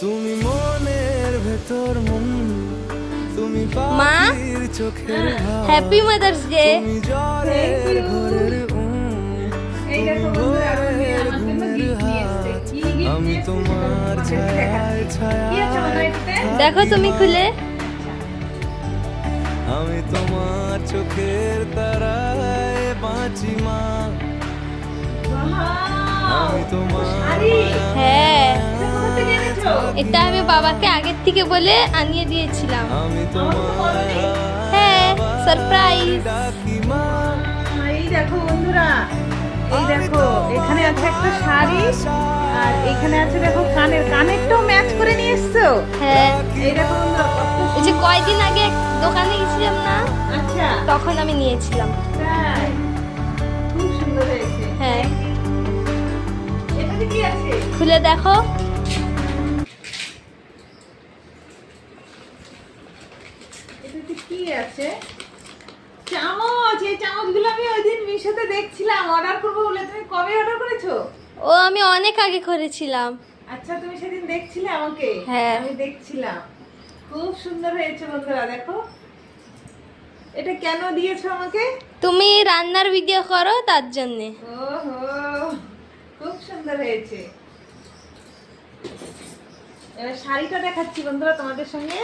তুমি মনের ভেতর মন, তুমি মা পাখির চোখের ভাব, হ্যাপি মাদার্স ডে। তুমি জ্বরের ঘরের এই দেখো বন্ধুরা, আমার মেয়ে আমার জন্য gift নিয়ে এসেছে। কি gift আমি নিয়ে এসেছে তোমার সেটা ছায়ায় দেখাচ্ছি। কি আছে আমার ছায়ায় এটাতে? দেখো তুমি খুলে। আমি তোমার চোখের তারায় বাঁচি মা, Wow! আমি তোমার শাড়ি! হ্যাঁ, এটা কোথা থেকে এনেছো? এটা আমি বাবাকে আগের থেকে বলে আনিয়ে দিয়েছিলাম। আমি আমাকে তো বলোনি। হ্যাঁ, সারপ্রাইজ। ডাকি মা, এই দেখো বন্ধুরা, এই দেখো এখানে আছে একটা শাড়ি আর এখানে আছে দেখো কানেরটাও ম্যাচ করে নিয়ে এসছো। হ্যাঁ, এই দেখো বন্ধুরা কত এই যে কয়দিন আগে এক দোকানে গেছিলাম না, আচ্ছা তখন আমি নিয়েছিলাম। তাই খুব সুন্দর হয়েছে। হ্যাঁ, এটাতে কি আছে? খুলে দেখো। এটাতে কি আছে? চামচ। এই চামচগুলো আমি ওই দিন মিশোতে দেখছিলাম, অর্ডার করবো বলে। তুমি কবে অর্ডার করেছো? ও আমি অনেক আগে করেছিলাম। আচ্ছা, তুমি সেদিন দেখছিলে আমাকে? হ্যাঁ। আমি দেখছিলাম। খুব সুন্দর হয়েছে বন্ধুরা, দেখো। এটা কেন দিয়েছো আমাকে? তুমি রান্নার ভিডিও করো তার জন্যে। ওহো, খুব সুন্দর হয়েছে। এবার শাড়িটা দেখাচ্ছি বন্ধুরা তোমাদের সঙ্গে।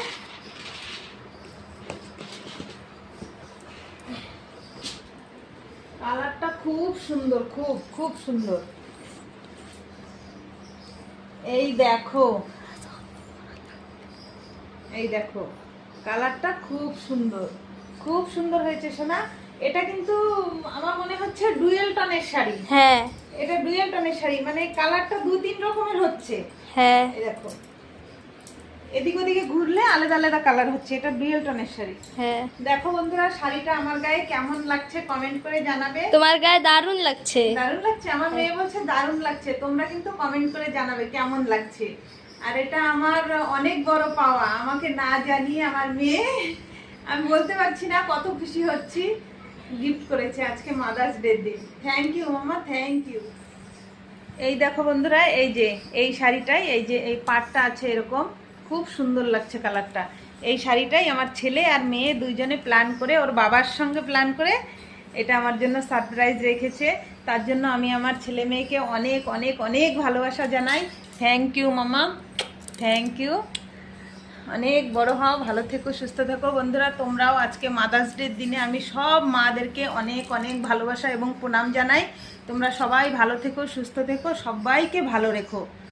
কালারটা খুব সুন্দর, খুব খুব সুন্দর। এই দেখো, এই দেখো, কালারটা খুব সুন্দর, খুব সুন্দর হয়েছে সোনা। এটা কিন্তু আমার মনে হচ্ছে ডুয়েল টোনের শাড়ি। হ্যাঁ এটা ডুয়েল টোনের শাড়ি, মানে কালারটা 2-3 রকমের হচ্ছে। হ্যাঁ, এই দেখো, এদিক ওদিকে ঘুরলে আলাদা আলাদা কালার হচ্ছে। এটা ডুয়েল টোনের শাড়ি। হ্যাঁ, দেখো বন্ধুরা, শাড়িটা আমার গায়ে কেমন লাগছে কমেন্ট করে জানাবে। তোমার গায়ে দারুণ লাগছে। দারুণ লাগছে, আমার মেয়ে বলছে দারুণ লাগছে। তোমরা কিন্তু কমেন্ট করে জানাবে কেমন লাগছে। আর এটা আমার অনেক বড় পাওয়া, আমাকে না জানিয়ে আমার মেয়ে, আমি বলতে পারছি না কত খুশি হচ্ছি, গিফট করেছে আজকে মাদার্স ডে দিন। থ্যাংক ইউ মামা, থ্যাংক ইউ। এই দেখো বন্ধুরা, এই যে এই শাড়িটাই, এই যে এই পাটটা আছে এরকম, খুব সুন্দর লাগছে কালারটা। এই শাড়িটাই আমার ছেলে আর মেয়ে দুইজনে প্ল্যান করে, ওর বাবার সঙ্গে প্ল্যান করে এটা আমার জন্য সারপ্রাইজ রেখেছে। তার জন্য আমি আমার ছেলে মেয়েকে অনেক অনেক অনেক ভালোবাসা জানাই। থ্যাংক ইউ মামা, থ্যাংক ইউ। অনেক বড় হও, ভালো থেকো, সুস্থ থেকো বন্ধুরা। তোমরাও আজকে মাদার্স ডের দিনে আমি সব মাদেরকে অনেক অনেক ভালোবাসা এবং প্রণাম জানাই। তোমরা সবাই ভালো থেকো, সুস্থ থেকো, সবাইকে ভালো রেখো।